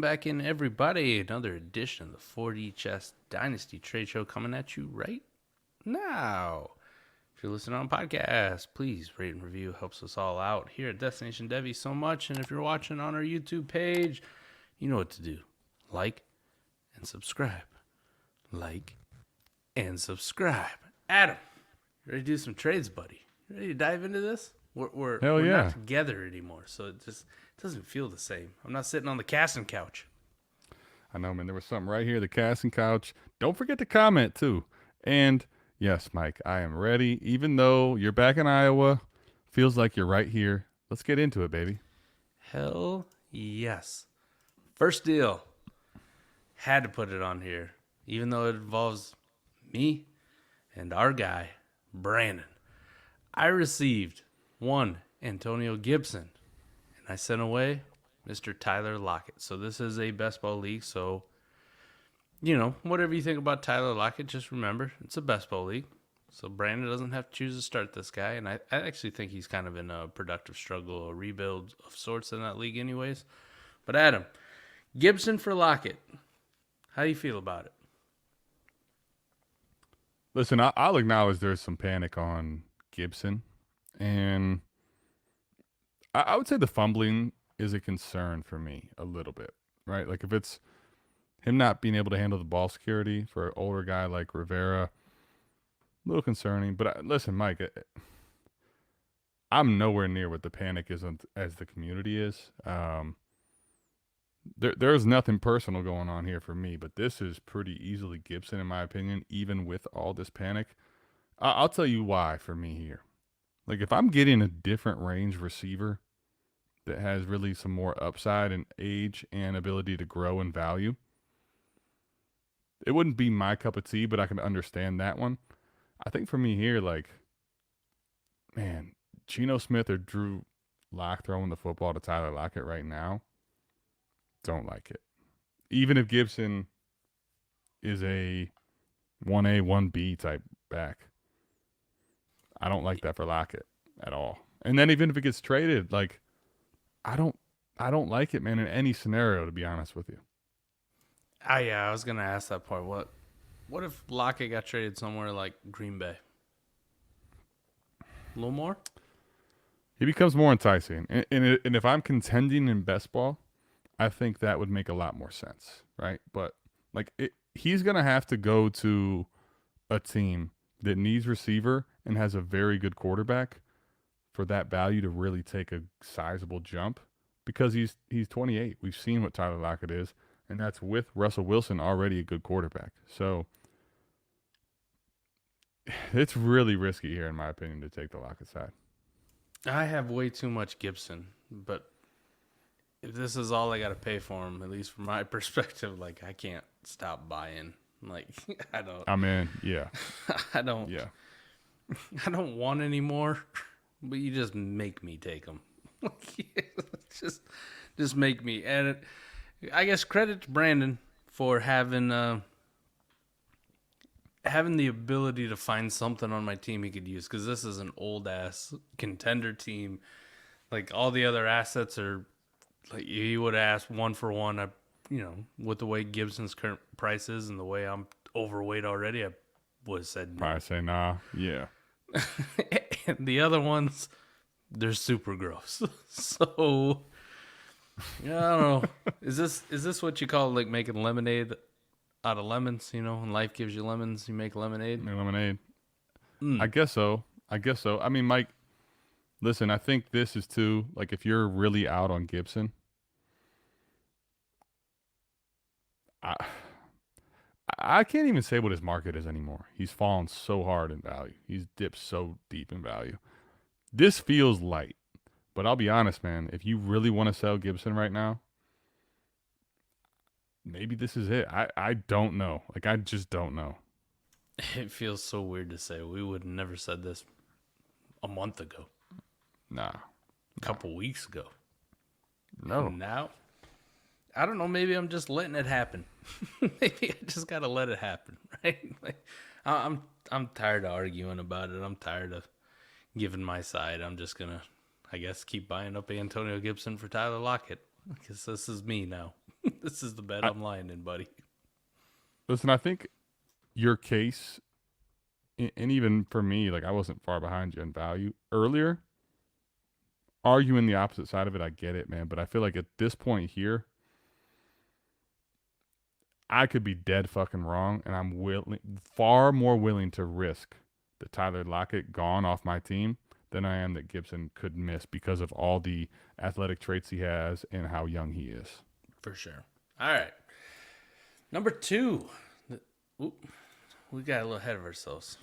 back in, everybody. Another edition of the 4D Chess Dynasty Trade Show coming at you right now. If you're listening on podcast, please rate and review. Helps us all out here at Destination Devi so much. And if you're watching on our YouTube page, you know what to do. Like and subscribe. Like and subscribe. Adam, you ready to do some trades, buddy? You ready to dive into this? We're not together anymore, so it just doesn't feel the same. I'm not sitting on the casting couch. I know, man. There was something right here, the casting couch. Don't forget to comment, too. And, yes, Mike, I am ready. Even though you're back in Iowa, feels like you're right here. Let's get into it, baby. Hell yes. First deal. Had to put it on here, even though it involves me and our guy, Brandon. I received one Antonio Gibson, and I sent away Mr. Tyler Lockett. So this is a best ball league, so, you know, whatever you think about Tyler Lockett, just remember, it's a best ball league. So Brandon doesn't have to choose to start this guy, and I actually think he's kind of in a productive struggle, a rebuild of sorts in that league anyways. But Adam, Gibson for Lockett, how do you feel about it? Listen, I'll acknowledge there's some panic on Gibson, and I would say the fumbling is a concern for me a little bit, right? Like if it's him not being able to handle the ball security for an older guy like Rivera, a little concerning. But listen, Mike, I'm nowhere near what the panic is as the community is. There's nothing personal going on here for me, but this is pretty easily Gibson in my opinion, even with all this panic. I'll tell you why for me here. Like if I'm getting a different range receiver that has really some more upside in age and ability to grow in value, it wouldn't be my cup of tea, but I can understand that one. I think for me here, like, man, Geno Smith or Drew Lock throwing the football to Tyler Lockett right now, don't like it. Even if Gibson is a 1A, 1B type back, I don't like that for Lockett at all. And then even if it gets traded, like, I don't like it, man, in any scenario, to be honest with you. I was gonna ask that part. What if Lockett got traded somewhere like Green Bay? A little more? He becomes more enticing. And if I'm contending in best ball, I think that would make a lot more sense, right? But like he's going to have to go to a team that needs receiver and has a very good quarterback for that value to really take a sizable jump because he's 28. We've seen what Tyler Lockett is, and that's with Russell Wilson already a good quarterback. So it's really risky here, in my opinion, to take the Lockett side. I have way too much Gibson, but if this is all I got to pay for him, at least from my perspective, like I can't stop buying. Like I don't. I'm in. Yeah. I don't. Yeah. I don't want any more, but you just make me take them. just make me. And I guess credit to Brandon for having the ability to find something on my team he could use, because this is an old ass contender team. Like all the other assets are, like you would ask one for one. With the way Gibson's current price is and the way I'm overweight already, I would have said no. Probably say nah. Yeah. And the other ones, they're super gross. So I don't know. Is this what you call like making lemonade out of lemons? You know, when life gives you lemons, you make lemonade. Make lemonade. I guess so. I mean, Mike, listen, I think this is too, like if you're really out on Gibson, I can't even say what his market is anymore. He's fallen so hard in value. He's dipped so deep in value. This feels light, but I'll be honest, man. If you really want to sell Gibson right now, maybe this is it. I don't know. Like, I just don't know. It feels so weird to say. We would have never said this a month ago. Nah. A couple weeks ago. No. And now, I don't know. Maybe I'm just letting it happen. Maybe I just gotta let it happen, right? Like, I'm tired of arguing about it. I'm tired of giving my side. I'm just gonna, I guess, keep buying up Antonio Gibson for Tyler Lockett, because this is me now. This is the bet I'm lying in, buddy. Listen, I think your case, and even for me, like I wasn't far behind you in value earlier. Arguing the opposite side of it, I get it, man. But I feel like at this point here, I could be dead fucking wrong, and I'm far more willing to risk the Tyler Lockett gone off my team than I am that Gibson could miss because of all the athletic traits he has and how young he is. For sure. All right. Number 2. We got a little ahead of ourselves.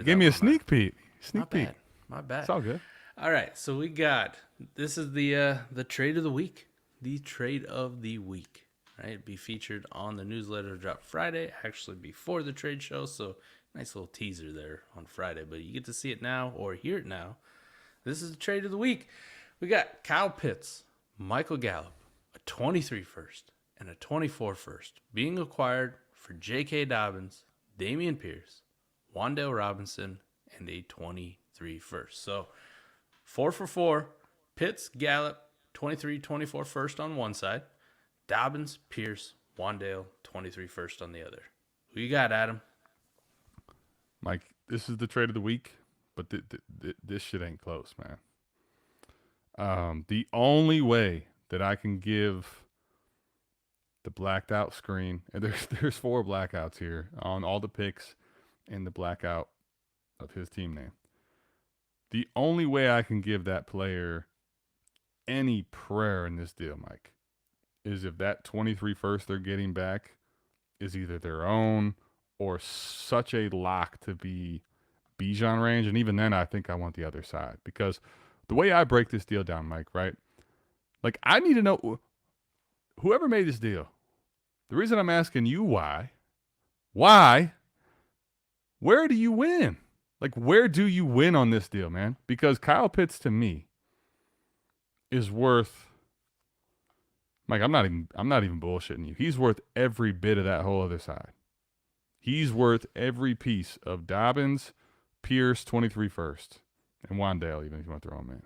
Give me a sneak peek. Sneak peek. My bad. It's all good. All right. So we got, this is the trade of the week. The trade of the week. Right? It'd be featured on the newsletter drop Friday, actually before the trade show. So nice little teaser there on Friday, but you get to see it now or hear it now. This is the trade of the week. We got Kyle Pitts, Michael Gallup, a 23 first, and a 24 first being acquired for J.K. Dobbins, Dameon Pierce, Wan'Dale Robinson, and a 23 first. So 4 for 4, Pitts, Gallup, 23, 24 first on one side, Dobbins, Pierce, Wan'Dale, 23 first on the other. Who you got, Adam? Mike, this is the trade of the week, but this shit ain't close, man. The only way that I can give the blacked out screen, and there's 4 blackouts here on all the picks and the blackout of his team name. The only way I can give that player any prayer in this deal, Mike, is if that 23 first they're getting back is either their own or such a lock to be Bijan range. And even then, I think I want the other side. Because the way I break this deal down, Mike, right? Like, I need to know whoever made this deal. The reason I'm asking you why, where do you win? Like, where do you win on this deal, man? Because Kyle Pitts, to me, is worth... Mike, I'm not even bullshitting you. He's worth every bit of that whole other side. He's worth every piece of Dobbins, Pierce, 23 first, and Wan'Dale, even if you want to throw him in.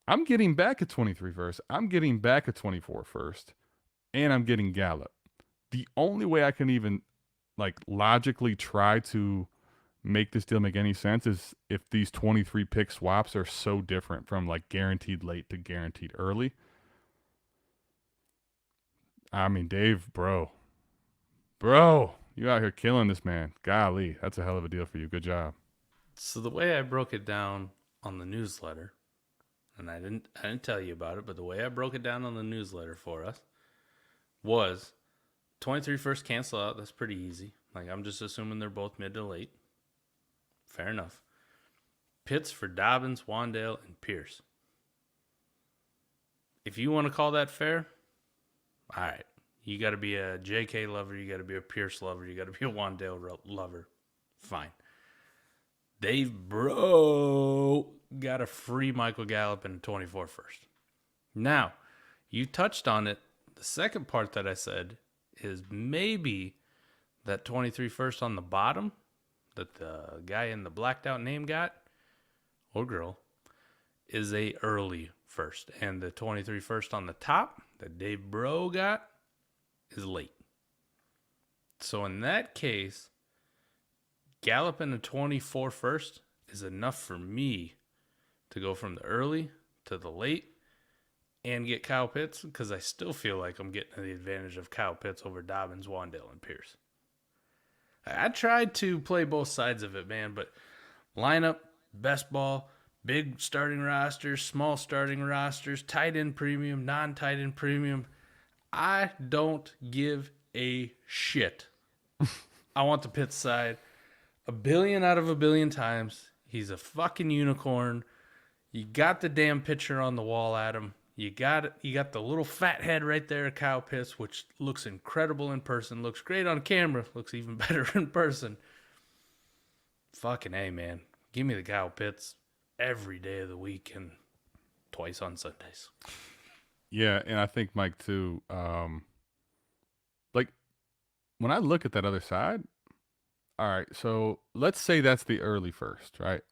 I'm getting back a 23 first. I'm getting back a 24 first, and I'm getting Gallup. The only way I can even like logically try to make this deal make any sense is if these 23 pick swaps are so different from like guaranteed late to guaranteed early. I mean, Dave, bro, you out here killing this man. Golly, that's a hell of a deal for you. Good job. So the way I broke it down on the newsletter, and I didn't tell you about it, but the way I broke it down on the newsletter for us was 23 first cancel out. That's pretty easy. Like, I'm just assuming they're both mid to late. Fair enough. Pitts for Dobbins, Wan'Dale, and Pierce. If you want to call that fair, all right. You got to be a JK lover. You got to be a Pierce lover. You got to be a Wan'Dale lover. Fine. Dave Bro got a free Michael Gallup and a 24 first. Now, you touched on it. The second part that I said is maybe that 23 first on the bottom that the guy in the blacked out name got, or girl, is a early first. And the 23 first on the top that Dave Bro got is late. So in that case, Gallup and a 24 first is enough for me to go from the early to the late and get Kyle Pitts, because I still feel like I'm getting the advantage of Kyle Pitts over Dobbins, Wan'Dale, and Pierce. I tried to play both sides of it, man, but lineup, best ball, big starting rosters, small starting rosters, tight end premium, non-tight end premium. I don't give a shit. I want the Pitts side. 1 billion out of 1 billion times. He's a fucking unicorn. You got the damn picture on the wall, Adam. You got the little fat head right there, Kyle Pitts, which looks incredible in person. Looks great on camera. Looks even better in person. Fucking A, man. Give me the Kyle Pitts every day of the week and twice on Sundays. Yeah, and I think, Mike, too, like, when I look at that other side, all right, so let's say that's the early first, right?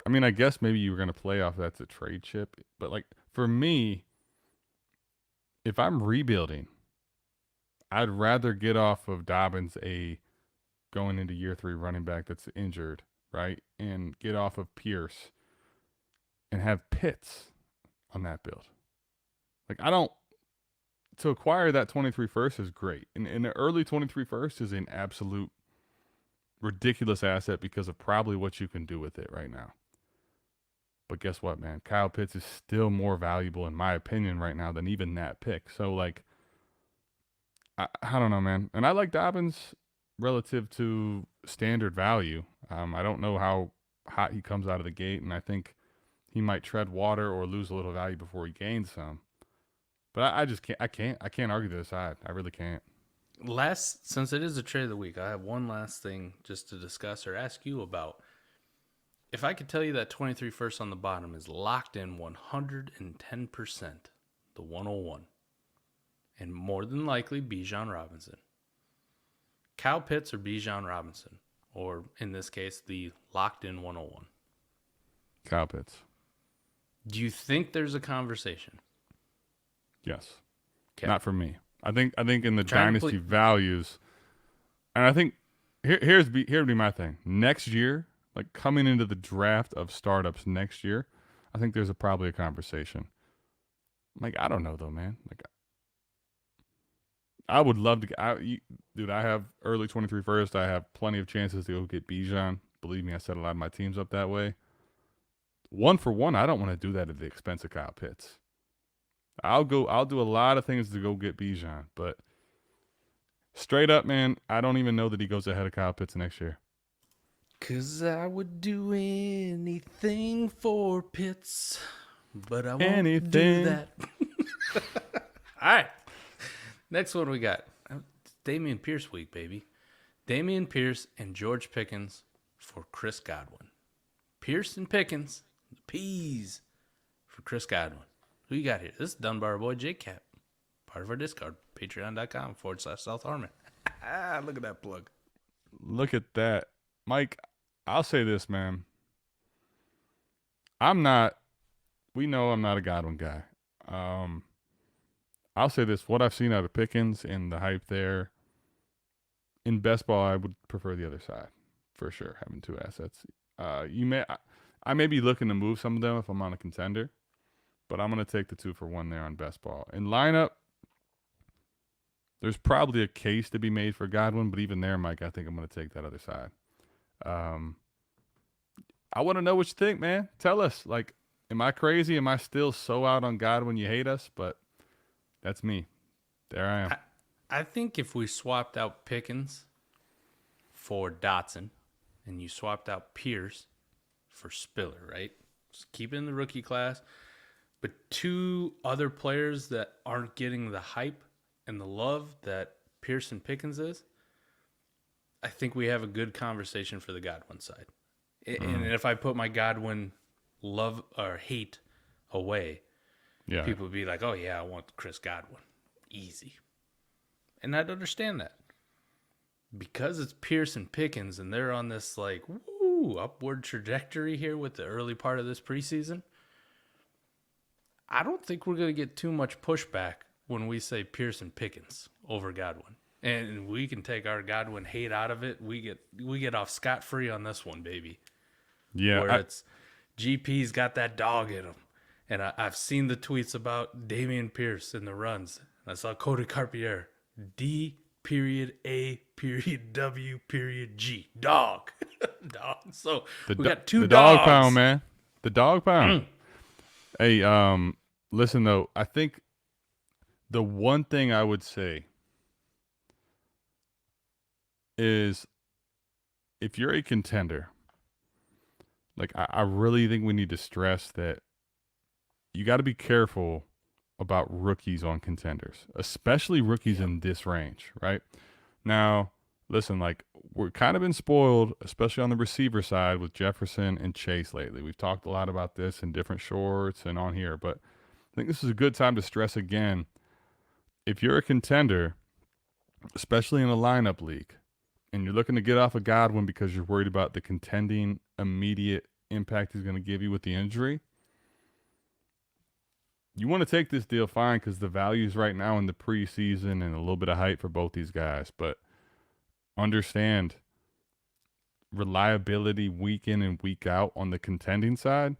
I mean, I guess maybe you were going to play off that's a trade chip, but, like, for me, if I'm rebuilding, I'd rather get off of Dobbins going into year 3 running back that's injured, right? And get off of Pierce and have Pitts on that build. Like, to acquire that 23 first is great. And the early 23 first is an absolute ridiculous asset because of probably what you can do with it right now. But guess what, man? Kyle Pitts is still more valuable, in my opinion, right now than even that pick. So, like, I don't know, man. And I like Dobbins relative to standard value. I don't know how hot he comes out of the gate, and I think he might tread water or lose a little value before he gains some. But I just can't. I can't argue the other side. I really can't. Since it is a trade of the week, I have one last thing just to discuss or ask you about. If I could tell you that 23 first on the bottom is locked in 110%, the 101, and more than likely Bijan Robinson. Kyle Pitts or Bijan Robinson, or in this case, the locked in 101. Kyle Pitts. Do you think there's a conversation? Yes. Okay. Not for me. I think in the dynasty values, and I think here would be my thing. Next year, like coming into the draft of startups next year, I think there's probably a conversation. Like, I don't know though, man. Like, I would love to. Dude, I have early 23 first. I have plenty of chances to go get Bijan. Believe me, I set a lot of my teams up that way. 1 for 1, I don't want to do that at the expense of Kyle Pitts. I'll do a lot of things to go get Bijan, but straight up, man, I don't even know that he goes ahead of Kyle Pitts next year. 'Cause I would do anything for Pitts, but I won't do that. All right. Next one we got. Dameon Pierce week, baby. Dameon Pierce and George Pickens for Chris Godwin. Pierce and Pickens, the P's for Chris Godwin. Who you got here? This is done by our boy Jake Cap, part of our Discord, patreon.com/South Harmon. Look at that plug. Look at that. Mike, I'll say this, man. We know I'm not a Godwin guy. I'll say this. What I've seen out of Pickens and the hype there, in best ball, I would prefer the other side, for sure, having 2 assets. I may be looking to move some of them if I'm on a contender, but I'm going to take the 2 for 1 there on best ball. In lineup, there's probably a case to be made for Godwin, but even there, Mike, I think I'm going to take that other side. I want to know what you think, man. Tell us. Like, am I crazy? Am I still so out on Godwin you hate us? But that's me. There I am. I think if we swapped out Pickens for Dotson and you swapped out Pierce for Spiller, right? Just keep it in the rookie class. But 2 other players that aren't getting the hype and the love that Pierce and Pickens is, I think we have a good conversation for the Godwin side. And if I put my Godwin love or hate away, people would be like, oh, yeah, I want Chris Godwin. Easy. And I'd understand that. Because it's Pierce and Pickens and they're on this, like, upward trajectory here with the early part of this preseason, I don't think we're going to get too much pushback when we say Pierce and Pickens over Godwin. And we can take our Godwin hate out of it. We get off scot-free on this one, baby. Yeah. Where it's GP's got that dog in him. And I've seen the tweets about Dameon Pierce in the runs. I saw Cody Carpierre. D.A.W.G. Dog. Dog. So we got 2 the dogs. Dog pound, man. The dog pound. Hey, listen, though. I think the one thing I would say is if you're a contender, like I really think we need to stress that you got to be careful about rookies on contenders, especially rookies in this range, right? Now, listen, like we're kind of been spoiled, especially on the receiver side with Jefferson and Chase lately. We've talked a lot about this in different shorts and on here, but I think this is a good time to stress again. If you're a contender, especially in a lineup league, and you're looking to get off of Godwin because you're worried about the contending immediate impact he's going to give you with the injury, You want to take this deal, fine, because the value's right now in the preseason and a little bit of hype for both these guys. But understand reliability week in and week out on the contending side.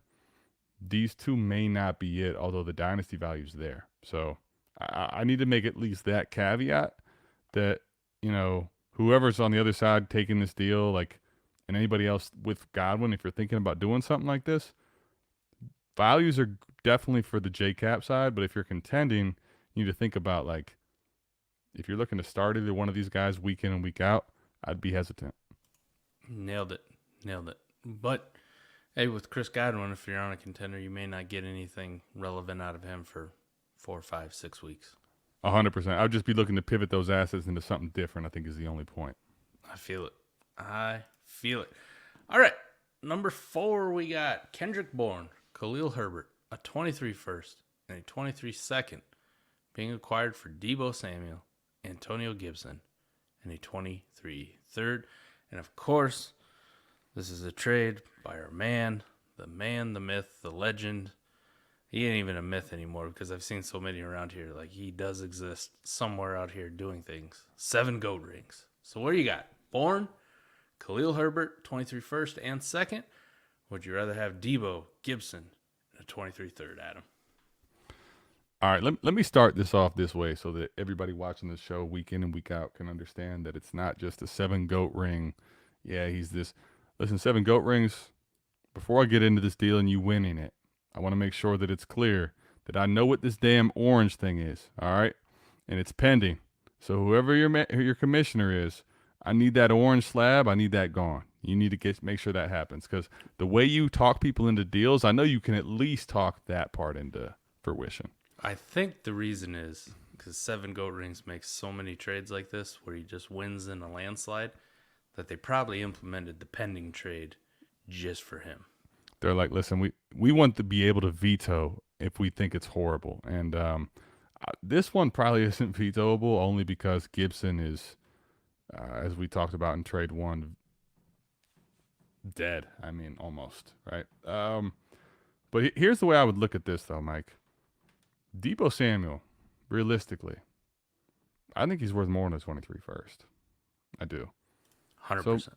These two may not be it, although the dynasty value's there. So I need to make at least that caveat that, whoever's on the other side taking this deal, and anybody else with Godwin, if you're thinking about doing something like this, values are definitely for the J-Cap side, but if you're contending, you need to think about, if you're looking to start either one of these guys week in and week out, I'd be hesitant. Nailed it. But, hey, with Chris Godwin, if you're on a contender, you may not get anything relevant out of him for 4, 5, 6 weeks. 100%. I would just be looking to pivot those assets into something different, I think is the only point. I feel it. All right. Number 4, we got Kendrick Bourne, Khalil Herbert, a 23 first and a 23 second being acquired for Deebo Samuel, Antonio Gibson, and a 23 third. And of course, this is a trade by our man, the myth, the legend. He ain't even a myth anymore because I've seen so many around here. He does exist somewhere out here doing things. 7 GOAT rings. So what do you got? Bourne, Khalil Herbert, 23 first and second. Would you rather have Deebo, Gibson, and a 23 third, Adam? All right, let me start this off this way so that everybody watching the show week in and week out can understand that it's not just a 7 GOAT ring. Yeah, he's this. Listen, 7 GOAT rings, before I get into this deal and you winning it, I want to make sure that it's clear that I know what this damn orange thing is, all right? And it's pending. So whoever your commissioner is, I need that orange slab. I need that gone. You need to make sure that happens because the way you talk people into deals, I know you can at least talk that part into fruition. I think the reason is because 7 GOAT rings makes so many trades like this where he just wins in a landslide that they probably implemented the pending trade just for him. They're like, listen, we want to be able to veto if we think it's horrible. And this one probably isn't vetoable only because Gibson is, as we talked about in trade 1, dead. I mean, almost, right? But here's the way I would look at this, though, Mike. Deebo Samuel, realistically, I think he's worth more than a 23 first. I do. 100%. So,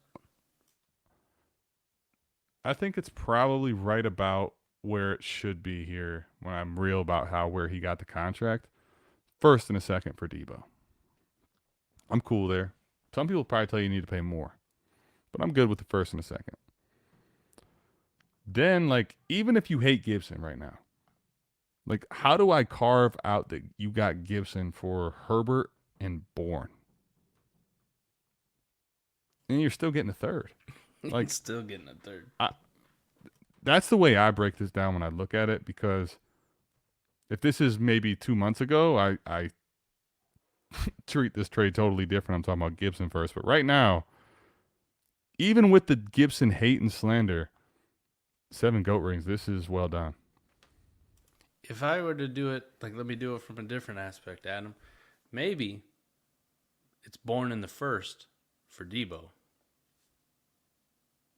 I think it's probably right about where it should be here when I'm real about where he got the contract. First and a second for Deebo. I'm cool there. Some people probably tell you need to pay more, but I'm good with the first and the second. Then, even if you hate Gibson right now, how do I carve out that you got Gibson for Herbert and Bourne? And you're still getting a third. Still getting a third. That's the way I break this down when I look at it, because if this is maybe 2 months ago, I treat this trade totally different. I'm talking about Gibson first. But right now, even with the Gibson hate and slander, 7 GOAT rings, this is well done. If I were to do it, let me do it from a different aspect, Adam. Maybe it's Bourne in the first for Deebo.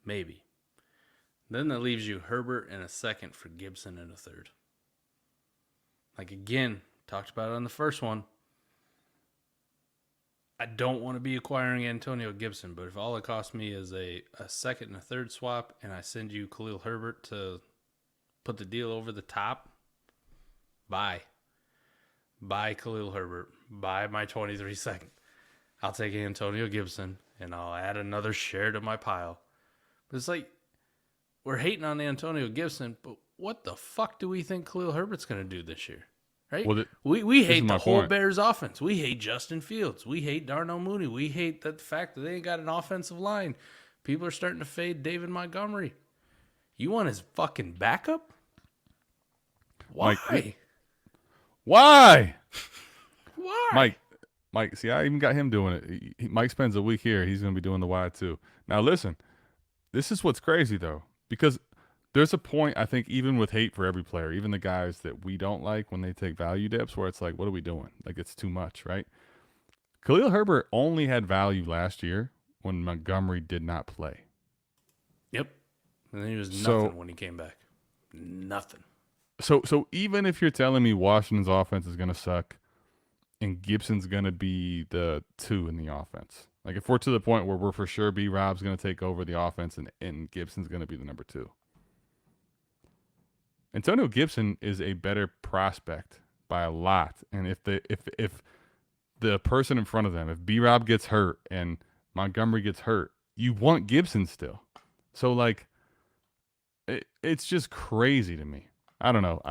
Maybe. Then that leaves you Herbert in a second for Gibson in a third. Again, talked about it on the first one. I don't want to be acquiring Antonio Gibson, but if all it costs me is a second and a third swap and I send you Khalil Herbert to put the deal over the top, buy Khalil Herbert, buy my 23 second. I'll take Antonio Gibson and I'll add another share to my pile. But it's we're hating on Antonio Gibson, but what the fuck do we think Khalil Herbert's going to do this year? Right? Well, we hate the whole point. Bears offense. We hate Justin Fields. We hate Darnell Mooney. We hate the fact that they ain't got an offensive line. People are starting to fade David Montgomery. You want his fucking backup? Why? Why? Why? Mike, see, I even got him doing it. Mike spends a week here. He's going to be doing the why too. Now, listen, this is what's crazy, though, because there's a point, I think, even with hate for every player, even the guys that we don't like when they take value dips, where it's what are we doing? It's too much, right? Khalil Herbert only had value last year when Montgomery did not play. Yep. And then he was nothing when he came back. Nothing. So even if you're telling me Washington's offense is gonna suck and Gibson's gonna be the 2 in the offense, like if we're to the point where we're for sure B Rob's gonna take over the offense and Gibson's gonna be the number 2. Antonio Gibson is a better prospect by a lot, and if the person in front of them, if B Rob gets hurt and Montgomery gets hurt, you want Gibson still. So like, it's just crazy to me. I don't know.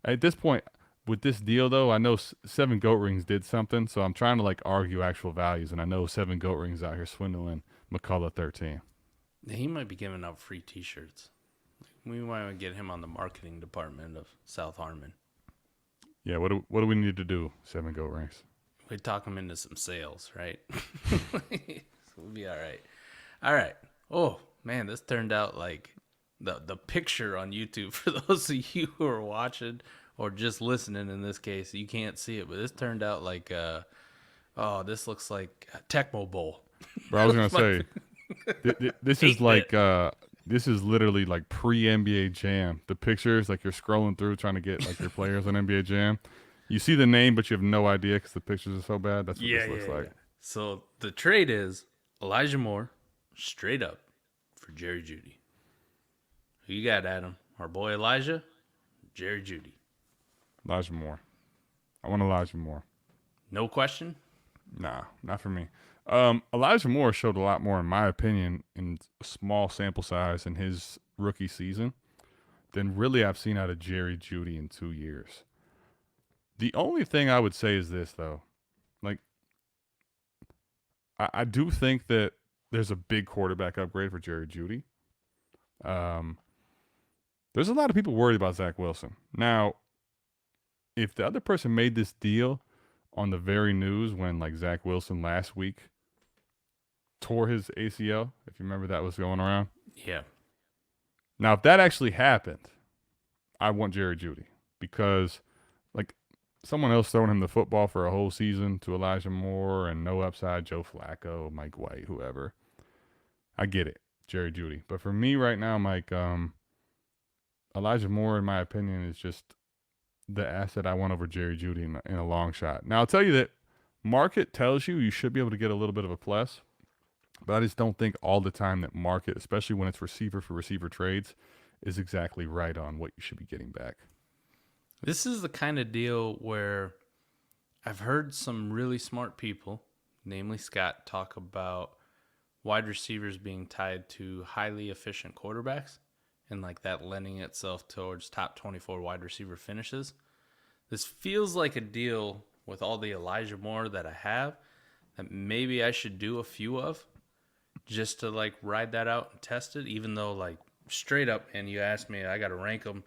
At this point with this deal though, I know 7 Goat Rings did something, so I'm trying to like argue actual values, and I know 7 Goat Rings out here swindling McCullough 13. He might be giving out free T-shirts. We might get him on the marketing department of South Harmon. Yeah, what do we need to do, 7 Goat Rings? We talk him into some sales, right? So we'll be all right. All right. Oh, man, this turned out like the picture on YouTube, for those of you who are watching or just listening in this case, you can't see it, but this turned out like, this looks like a Tecmo Bowl. Bro, I was going to say, this is like, this is literally like pre-NBA Jam. The pictures, like you're scrolling through trying to get like your players on NBA Jam. You see the name, but you have no idea because the pictures are so bad. That's what this looks like. Yeah. So the trade is Elijah Moore, straight up, for Jerry Jeudy. Who you got, Adam? Our boy Elijah, Jerry Jeudy. Elijah Moore. I want Elijah Moore. No question? Nah, not for me. Elijah Moore showed a lot more, in my opinion, in a small sample size in his rookie season than really I've seen out of Jerry Jeudy in 2 years. The only thing I would say is this, though. Like, I do think that there's a big quarterback upgrade for Jerry Jeudy. There's a lot of people worried about Zach Wilson. Now, if the other person made this deal on the very news when, like, Zach Wilson last week tore his ACL, if you remember that was going around. Yeah. Now, if that actually happened, I want Jerry Jeudy because, like, someone else throwing him the football for a whole season to Elijah Moore and no upside, Joe Flacco, Mike White, whoever. I get it, Jerry Jeudy. But for me right now, Mike, Elijah Moore, in my opinion, is just the asset I want over Jerry Jeudy in a long shot. Now, I'll tell you that market tells you should be able to get a little bit of a plus, but I just don't think all the time that market, especially when it's receiver for receiver trades, is exactly right on what you should be getting back. This is the kind of deal where I've heard some really smart people, namely Scott, talk about wide receivers being tied to highly efficient quarterbacks and like that lending itself towards top 24 wide receiver finishes. This feels like a deal with all the Elijah Moore that I have that maybe I should do a few of just to like ride that out and test it, even though like straight up, and you asked me, I got to rank them.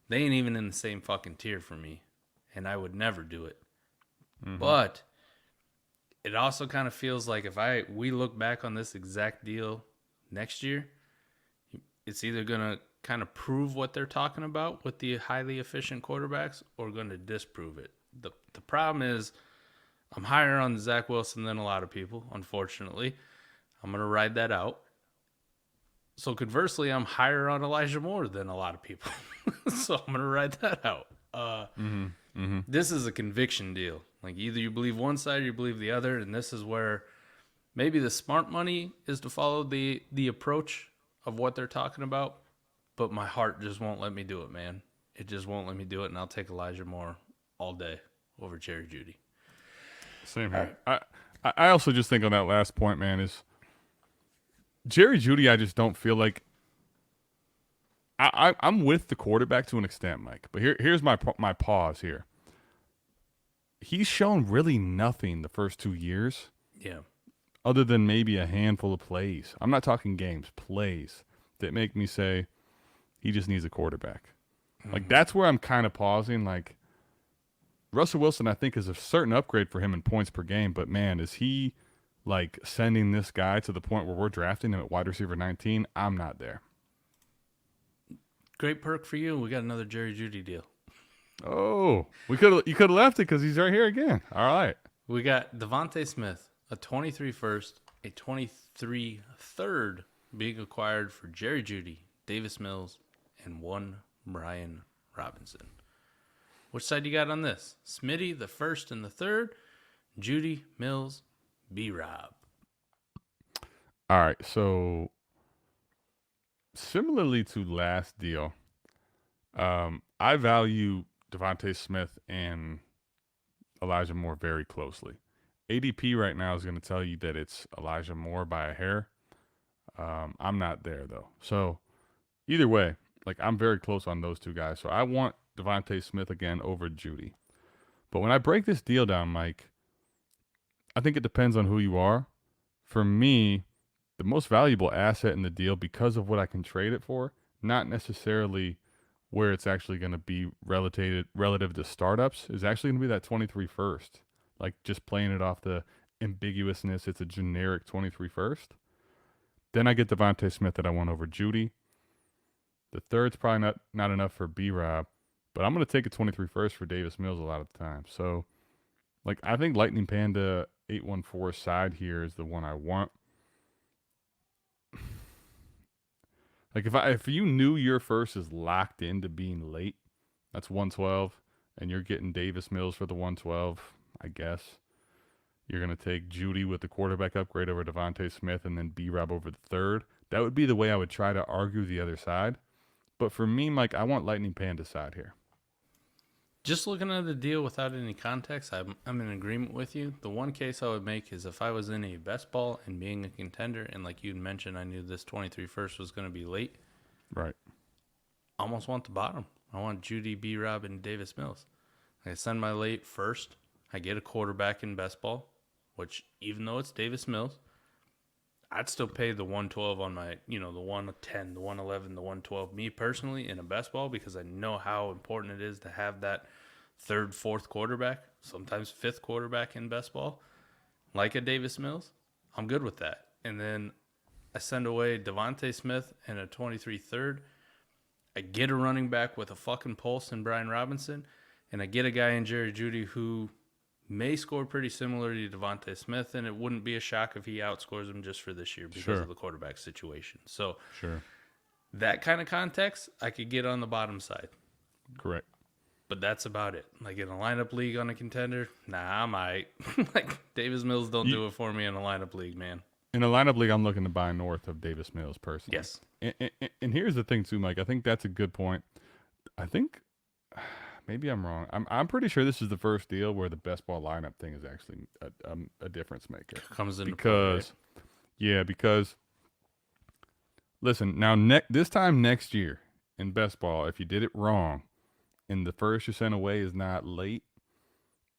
They ain't even in the same fucking tier for me, and I would never do it. Mm-hmm. But it also kind of feels like if we look back on this exact deal next year, it's either going to kind of prove what they're talking about with the highly efficient quarterbacks or going to disprove it. The problem is I'm higher on Zach Wilson than a lot of people, unfortunately. I'm going to ride that out. So conversely, I'm higher on Elijah Moore than a lot of people. So I'm going to ride that out. This is a conviction deal. Like either you believe one side or you believe the other. And this is where maybe the smart money is to follow the approach of what they're talking about. But my heart just won't let me do it, man. It just won't let me do it. And I'll take Elijah Moore all day over Jerry Jeudy. Same here. Right. I also just think on that last point, man, is Jerry Jeudy, I just don't feel like I'm with the quarterback to an extent, Mike. But here's my pause here. He's shown really nothing the first 2 years. Yeah. Other than maybe a handful of plays. I'm not talking games, plays that make me say he just needs a quarterback. Mm-hmm. Like that's where I'm kind of pausing. Like Russell Wilson, I think, is a certain upgrade for him in points per game. But man, is he like sending this guy to the point where we're drafting him at wide receiver 19? I'm not there. Great perk for you. We got another Jerry Jeudy deal. Oh, you could have left it because he's right here again. All right. We got Devontae Smith, a 23 first, a 23 third being acquired for Jerry Jeudy, Davis Mills, and one Brian Robinson. Which side you got on this? Smitty, the first and the third. Jeudy, Mills, B-Rob. All right, so similarly to last deal, I value Devontae Smith and Elijah Moore very closely. ADP right now is going to tell you that it's Elijah Moore by a hair. I'm not there though. So either way, like I'm very close on those two guys. So I want Devontae Smith again over Jeudy. But when I break this deal down, Mike, I think it depends on who you are. For me, the most valuable asset in the deal because of what I can trade it for, not necessarily where it's actually going to be relative to startups, is actually going to be that 23 first. Like just playing it off the ambiguousness, it's a generic 23 first. Then I get Devontae Smith that I want over Jeudy. The third's probably not enough for B-Rob, but I'm going to take a 23 first for Davis Mills a lot of the time. So, like, I think Lightning Panda 814 side here is the one I want. Like, if you knew your first is locked into being late, that's 112, and you're getting Davis Mills for the 112, I guess. You're going to take Jeudy with the quarterback upgrade over Devontae Smith and then B-Rob over the third. That would be the way I would try to argue the other side. But for me, Mike, I want Lightning Panda side here. Just looking at the deal without any context, I'm in agreement with you. The one case I would make is if I was in a best ball and being a contender, and like you mentioned, I knew this 23 first was going to be late. Right. I almost want the bottom. I want Jeudy, B-Rob, and Davis Mills. I send my late first. I get a quarterback in best ball, which even though it's Davis Mills, I'd still pay the 112 on my, the 110, the 111, the 112. Me personally in a best ball because I know how important it is to have that third, fourth quarterback, sometimes fifth quarterback in best ball, like a Davis Mills. I'm good with that. And then I send away Devontae Smith and a 23 third. I get a running back with a fucking pulse in Brian Robinson, and I get a guy in Jerry Jeudy who may score pretty similar to Devontae Smith, and it wouldn't be a shock if he outscores him just for this year because of the quarterback situation. So that kind of context, I could get on the bottom side. Correct. But that's about it. Like in a lineup league on a contender, nah, I might. Like Davis Mills don't do it for me in a lineup league, man. In a lineup league, I'm looking to buy north of Davis Mills personally. Yes. And here's the thing too, Mike. I think that's a good point. I think maybe I'm wrong. I'm pretty sure this is the first deal where the best ball lineup thing is actually a difference maker. Comes into because play, right? because listen, now this time next year in best ball, if you did it wrong and the first you sent away is not late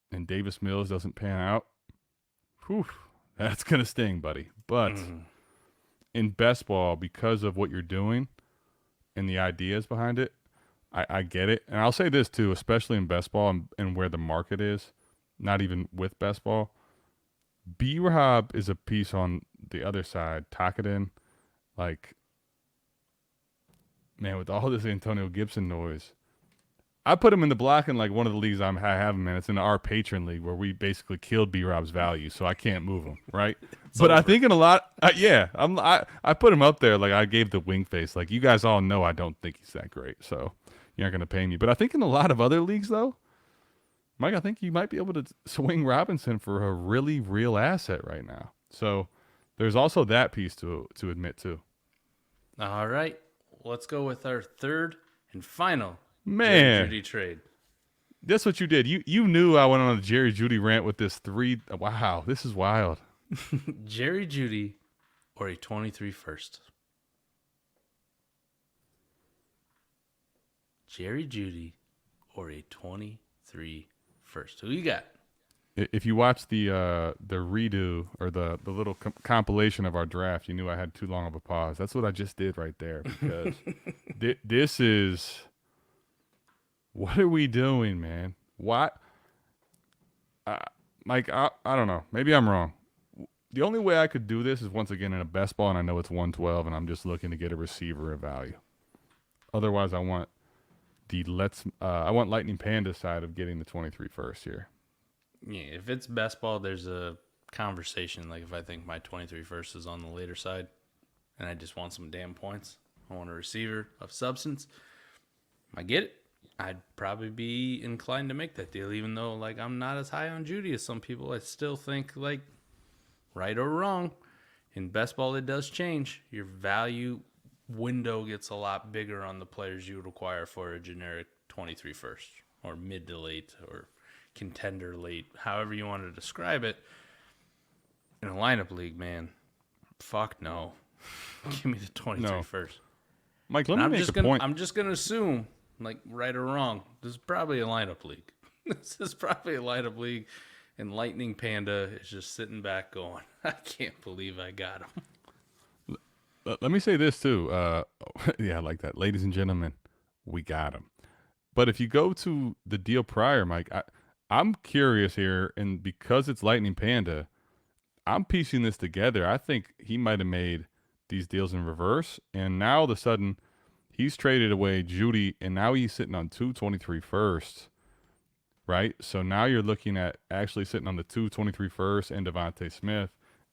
and Davis Mills doesn't pan out, whew, that's gonna sting, buddy. But in best ball, because of what you're doing and the ideas behind it, I get it. And I'll say this too, especially in best ball and where the market is, not even with best ball. B-Rob is a piece on the other side. Takadin, like, man, with all this Antonio Gibson noise, I put him in the block in like one of the leagues I have him in. It's in our patron league where we basically killed B-Rob's value, so I can't move him, right? But I think in a lot, I put him up there. Like I gave the wing face. Like you guys all know, I don't think he's that great, so you're not going to pay me. But I think in a lot of other leagues, though, Mike, I think you might be able to swing Robinson for a really real asset right now. So there's also that piece to admit, too. All right. Let's go with our third and final Jerry Jeudy trade. That's what you did. You knew I went on a Jerry Jeudy rant with this Wow, this is wild. Jerry Jeudy or a 23 first? Jerry Jeudy or a 23 first? Who you got? If you watch the redo or the little compilation of our draft, you knew I had too long of a pause. That's what I just did right there because this is what are we doing, man? What? Mike, I don't know. Maybe I'm wrong. The only way I could do this is once again in a best ball, and I know it's 112, and I'm just looking to get a receiver of value. Otherwise, I want Lightning Panda side of getting the 23 first here. Yeah, if it's best ball, there's a conversation. Like if I think my 23 first is on the later side, and I just want some damn points, I want a receiver of substance. I get it. I'd probably be inclined to make that deal, even though like I'm not as high on Jeudy as some people. I still think like, right or wrong, in best ball it does change. Your value window gets a lot bigger on the players you would acquire for a generic 23 first or mid to late or contender late, however you want to describe it. In a lineup league, man, fuck no. Give me the 23 first. Mike, let me make a point. I'm just going to assume, like, right or wrong, this is probably a lineup league. This is probably a lineup league, and Lightning Panda is just sitting back going, I can't believe I got him. Let me say this, too. Yeah, I like that. Ladies and gentlemen, we got him. But if you go to the deal prior, Mike, I'm curious here, and because it's Lightning Panda, I'm piecing this together. I think he might have made these deals in reverse, and now all of a sudden he's traded away Jeudy, and now he's sitting on 223 firsts, right? So now you're looking at actually sitting on the 223 first and Devontae Smith.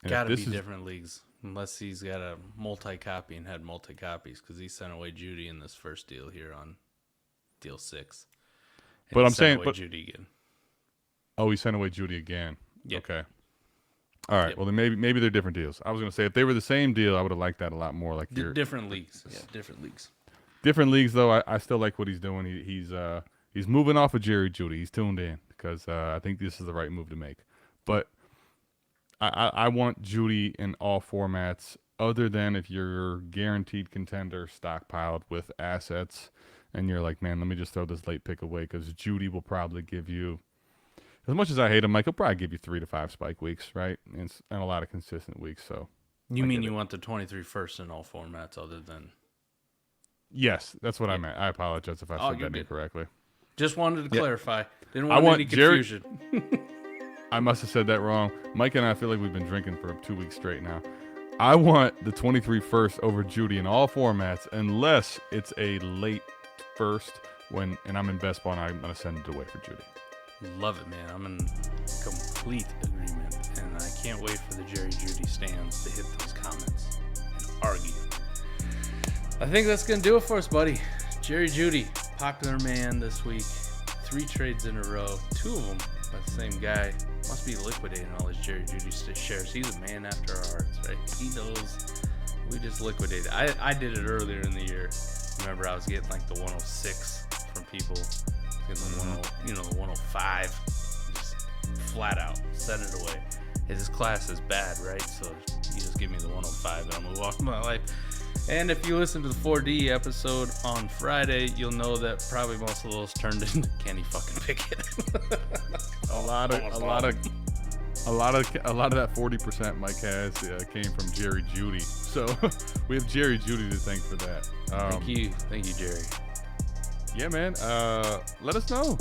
Got to be different leagues, unless he's got a multi-copy and had multi-copies, because he sent away Jeudy in this first deal here on deal 6. And but I'm saying, Jeudy again. Oh, he sent away Jeudy again. Yep. Okay. All right. Yep. Well, then maybe they're different deals. I was going to say if they were the same deal, I would have liked that a lot more. Like different leagues. Yeah, different leagues. Different leagues, though. I still like what he's doing. He's moving off of Jeudy. He's tuned in because I think this is the right move to make. But I want Jeudy in all formats, other than if you're guaranteed contender stockpiled with assets, and you're like, man, let me just throw this late pick away because Jeudy will probably give you. As much as I hate him, Mike, he'll probably give you 3 to 5 spike weeks, right? And a lot of consistent weeks. So, you mean you want the 23 first in all formats other than? Yes, that's what I meant. I apologize if I said that incorrectly. Just wanted to clarify. Didn't want any confusion. I must have said that wrong. Mike and I feel like we've been drinking for 2 weeks straight now. I want the 23 first over Jeudy in all formats, unless it's a late first and I'm in best ball and I'm going to send it away for Jeudy. Love it, man. I'm in complete agreement, and I can't wait for the Jeudy stands to hit those comments and argue. I think that's going to do it for us, buddy. Jeudy, popular man this week. 3 trades in a row. 2 of them by the same guy. Must be liquidating all his Jeudy shares. He's a man after our hearts, right? He knows we just liquidated. I did it earlier in the year. Remember, I was getting like the 106 from people. Getting the 105, just flat out set it away. His class is bad, right? So you just give me the 105 and I'm gonna walk my life. And if you listen to the 4D episode on Friday, you'll know that probably most of those turned into Kenny fucking Pickett. a lot of that 40% Mike has came from Jerry Jeudy. So we have Jerry Jeudy to thank for that. Thank you, Jerry. Yeah, man. Let us know.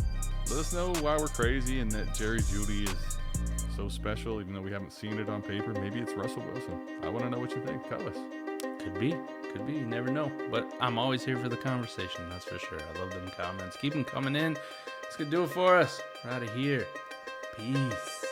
Let us know why we're crazy and that Jerry Jeudy is so special, even though we haven't seen it on paper. Maybe it's Russell Wilson. I want to know what you think. Tell us. Could be. You never know. But I'm always here for the conversation. That's for sure. I love them comments. Keep them coming in. It's going to do it for us. We're out of here. Peace.